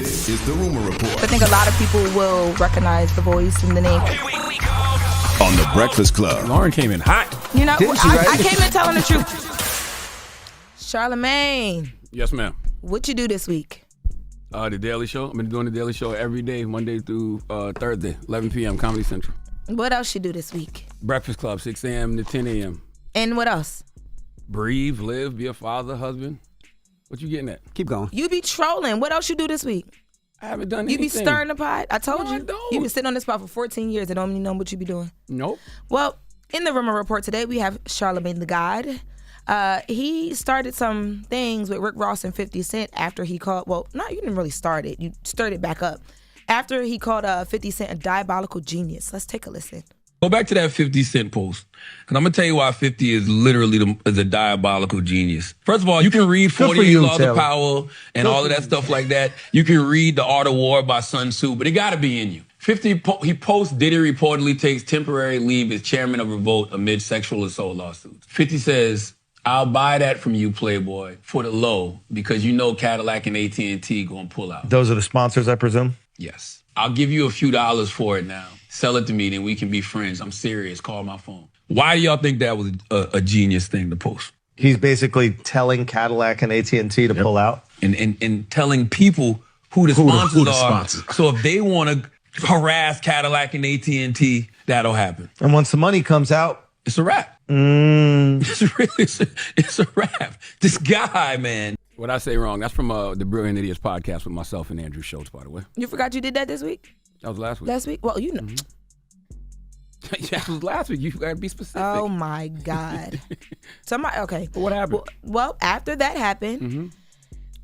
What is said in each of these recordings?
This is the Rumor Report. I think a lot of people will recognize the voice and the name. On the Breakfast Club. Lauren came in hot. You know, I came in telling the truth. Charlamagne. Yes, ma'am. What you do this week? The Daily Show. I've been doing the Daily Show every day, Monday through Thursday, 11 p.m., Comedy Central. What else you do this week? Breakfast Club, 6 a.m. to 10 a.m. And what else? Breathe, live, be a father, husband. What you getting at? Keep going. You be trolling. What else you do this week? I haven't done You anything. be stirring the pot? I told No, you. I don't. You been sitting on this pot for 14 years and don't even know what you be doing. Nope. Well, in the Rumor Report today, we have Charlamagne the God. He started some things with Rick Ross and 50 Cent after he called, well, no, you didn't really start it. You stirred it back up. After he called 50 Cent a diabolical genius. Let's take a listen. Go back to that 50 Cent post, and I'm going to tell you why 50 is literally is a diabolical genius. First of all, you can read 48 Laws of Power and all of that stuff like that. You can read The Art of War by Sun Tzu, but it got to be in you. 50, he posts Diddy reportedly takes temporary leave as chairman of Revolt amid sexual assault lawsuits. 50 says, I'll buy that from you, Playboy, for the low, because you know Cadillac and AT&T going to pull out. Those are the sponsors, I presume? Yes. I'll give you a few dollars for it now. Sell it to me, then we can be friends. I'm serious. Call my phone. Why do y'all think that was a genius thing to post? He's basically telling Cadillac and AT&T to pull out? And telling people who the sponsors are. So if they want to harass Cadillac and AT&T, that'll happen. And once the money comes out, it's a wrap. It's a wrap. This guy, man. What I say wrong, that's from the Brilliant Idiots podcast with myself and Andrew Schultz, by the way. You forgot you did that this week? That was last week. Last week? Well, you know. That was last week. You got to be specific. Oh, my God. Okay. What happened? Well, after that happened,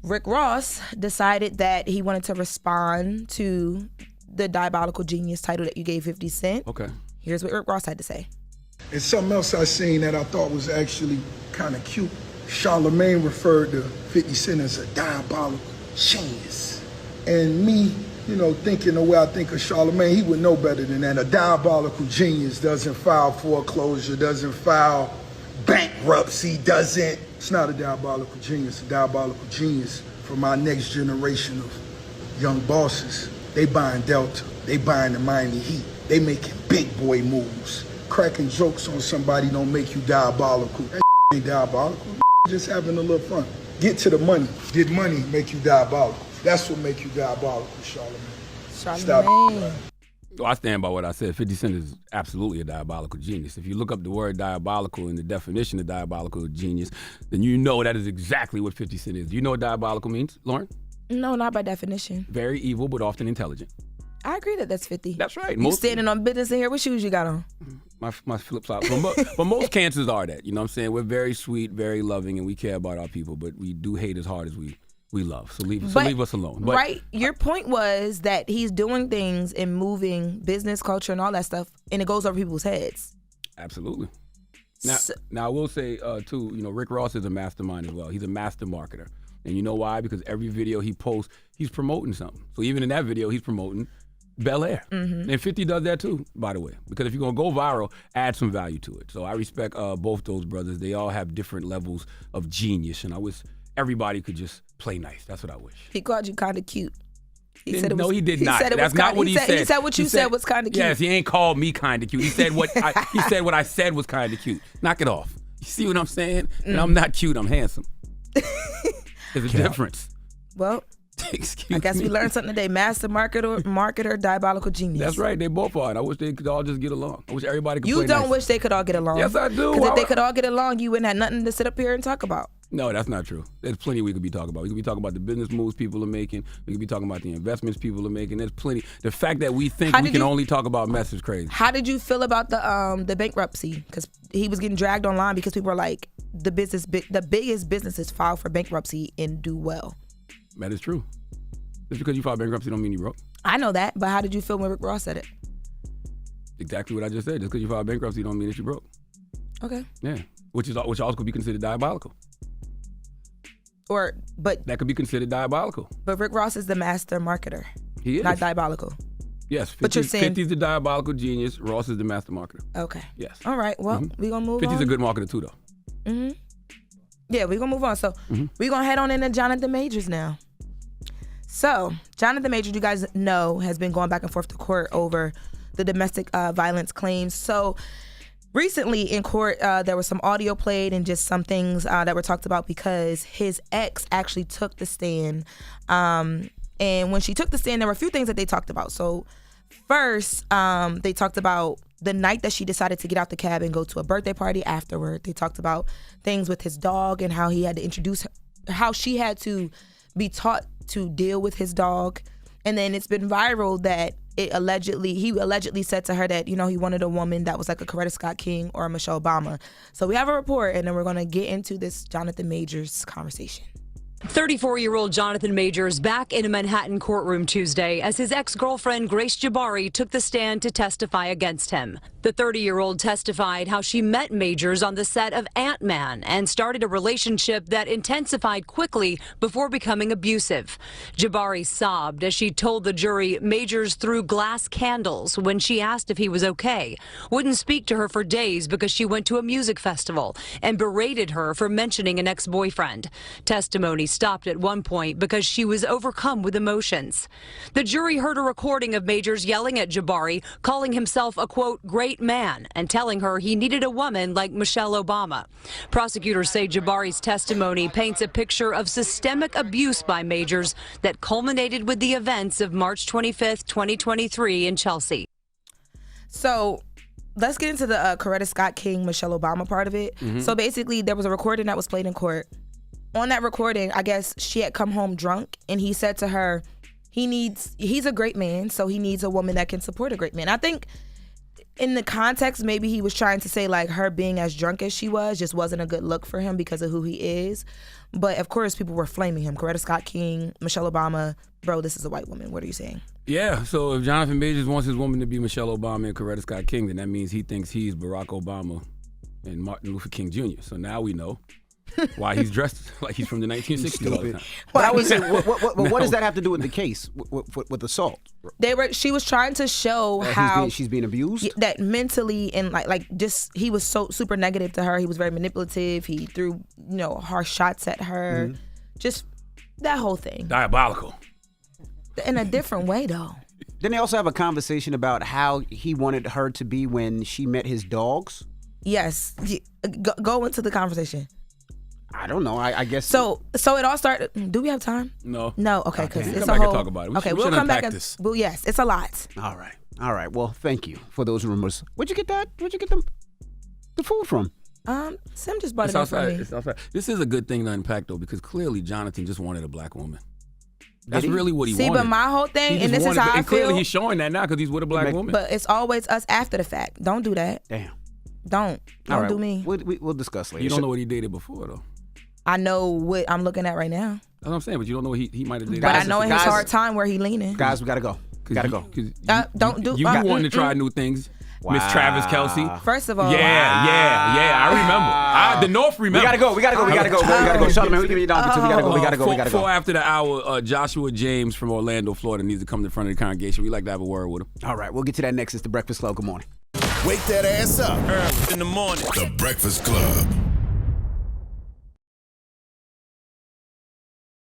Rick Ross decided that he wanted to respond to the diabolical genius title that you gave 50 Cent. Okay. Here's what Rick Ross had to say. And something else I seen that I thought was actually kind of cute. Charlamagne referred to 50 Cent as a diabolical genius. And me, thinking the way I think of Charlamagne, he would know better than that. A diabolical genius doesn't file foreclosure, doesn't file bankruptcy, It's not a diabolical genius. A diabolical genius for my next generation of young bosses. They buying Delta. They buying the Miami Heat. They making big boy moves. Cracking jokes on somebody don't make you diabolical. That ain't diabolical. Just having a little fun. Get to the money. Get money, make you diabolical. That's what make you diabolical, Charlamagne. Charlamagne. Well, I stand by what I said. 50 Cent is absolutely a diabolical genius. If you look up the word diabolical and the definition of diabolical genius, then you know that is exactly what 50 Cent is. Do you know what diabolical means, Lauren? No, not by definition. Very evil, but often intelligent. I agree that's 50. That's right. You standing on business in here. What shoes you got on? My flip-flops. But most cancers are that. You know what I'm saying? We're very sweet, very loving, and we care about our people, but we do hate as hard as we love. So leave us alone. But, right. Your point was that he's doing things and moving business, culture, and all that stuff, and it goes over people's heads. Absolutely. Now I will say, too, Rick Ross is a mastermind as well. He's a master marketer. And you know why? Because every video he posts, he's promoting something. So even in that video, he's promoting Bel Air. And 50 does that too, by the way. Because if you're going to go viral, add some value to it. So I respect both those brothers. They all have different levels of genius. And I wish everybody could just play nice. That's what I wish. He called you kind of cute. He did not. That's not what he said. He said what you said was kind of cute. Yes, he ain't called me kind of cute. He said what I said was kind of cute. Knock it off. You see what I'm saying? And I'm not cute. I'm handsome. There's a difference. Well, I guess we learned something today. Master marketer, diabolical genius. That's right. They both are. And I wish they could all just get along. I wish everybody could play nice. You don't wish they could all get along. Yes, I do. Because if they could all get along, you wouldn't have nothing to sit up here and talk about. No, that's not true. There's plenty we could be talking about. We could be talking about the business moves people are making. We could be talking about the investments people are making. There's plenty. The fact that we think we can only talk about mess is crazy. How did you feel about the bankruptcy? Because he was getting dragged online because people were like, the biggest businesses file for bankruptcy and do well. That is true. Just because you filed bankruptcy don't mean you broke. I know that, but how did you feel when Rick Ross said it? Exactly what I just said. Just because you filed bankruptcy don't mean that you broke. Okay. Yeah, which also could be considered diabolical. But that could be considered diabolical. But Rick Ross is the master marketer. He is. Not diabolical. Yes, 50, but you're saying 50's the diabolical genius. Ross is the master marketer. Okay. Yes. All right. Well, we're going to move 50's on. 50's a good marketer too, though. Yeah, we're going to move on. So we're going to head on into Jonathan Majors now. So, Jonathan Majors, you guys know, has been going back and forth to court over the domestic violence claims. So, recently in court, there was some audio played and just some things that were talked about because his ex actually took the stand. And when she took the stand, there were a few things that they talked about. So, first, they talked about the night that she decided to get out the cab and go to a birthday party afterward. They talked about things with his dog and how he had to introduce her, how she had to be taught to deal with his dog. And then it's been viral that he allegedly said to her that, you know, he wanted a woman that was like a Coretta Scott King or a Michelle Obama. So we have a report, and then we're going to get into this Jonathan Majors conversation. 34-year-old Jonathan Majors back in a Manhattan courtroom Tuesday as his ex-girlfriend Grace Jabari took the stand to testify against him. The 30-year-old testified how she met Majors on the set of Ant-Man and started a relationship that intensified quickly before becoming abusive. Jabari sobbed as she told the jury Majors threw glass candles when she asked if he was okay, wouldn't speak to her for days because she went to a music festival, and berated her for mentioning an ex-boyfriend. Testimony stopped at one point because she was overcome with emotions. The jury heard a recording of Majors yelling at Jabari, calling himself a, quote, great man, and telling her he needed a woman like Michelle Obama. Prosecutors say Jabari's testimony paints a picture of systemic abuse by Majors that culminated with the events of March 25th, 2023 in Chelsea. So let's get into the Coretta Scott King, Michelle Obama part of it. Mm-hmm. So basically, there was a recording that was played in court. On that recording, I guess she had come home drunk, and he said to her, he's a great man, so he needs a woman that can support a great man. I think in the context, maybe he was trying to say like her being as drunk as she was just wasn't a good look for him because of who he is. But of course, people were flaming him. Coretta Scott King, Michelle Obama, bro, this is a white woman. What are you saying? Yeah, so if Jonathan Majors wants his woman to be Michelle Obama and Coretta Scott King, then that means he thinks he's Barack Obama and Martin Luther King Jr. So now we know why he's dressed like he's from the 1960s all the time. But I would say, what does that have to do with the case, with assault? She was trying to show how she's being abused. That mentally and like just he was so super negative to her. He was very manipulative. He threw harsh shots at her. Mm-hmm. Just that whole thing. Diabolical. In a different way though. Then they also have a conversation about how he wanted her to be when she met his dogs. Yes, go into the conversation. I don't know. I guess so. So it all started. Do we have time? No. Okay, because it's come a back whole. And talk about it. Okay, we'll come back and. Well, yes, it's a lot. All right. Well, thank you for those rumors. Where'd you get that? Where'd you get the food from? Sim just brought it in for me. It's outside. This is a good thing to unpack though, because clearly Jonathan just wanted a black woman. That's really what he wanted. See, but my whole thing, and this is how I feel. And clearly he's showing that now because he's with a black woman. But it's always us after the fact. Don't do that. Damn. Don't do me. We'll discuss later. You don't know what he dated before though. I know what I'm looking at right now. That's what I'm saying, but you don't know what he might have dated. But I know in his hard time where he leaning. Guys, we gotta go. You wanting to try new things. Wow. Miss Travis Kelce. First of all, yeah, I remember. The North remember. We gotta go. Charlamagne, we give you down. We gotta go. Before after the hour, Joshua James from Orlando, Florida needs to come to the front of the congregation. We'd like to have a word with him. All right, we'll get to that next. It's the Breakfast Club. Good morning. Wake that ass up early in the morning. The Breakfast Club.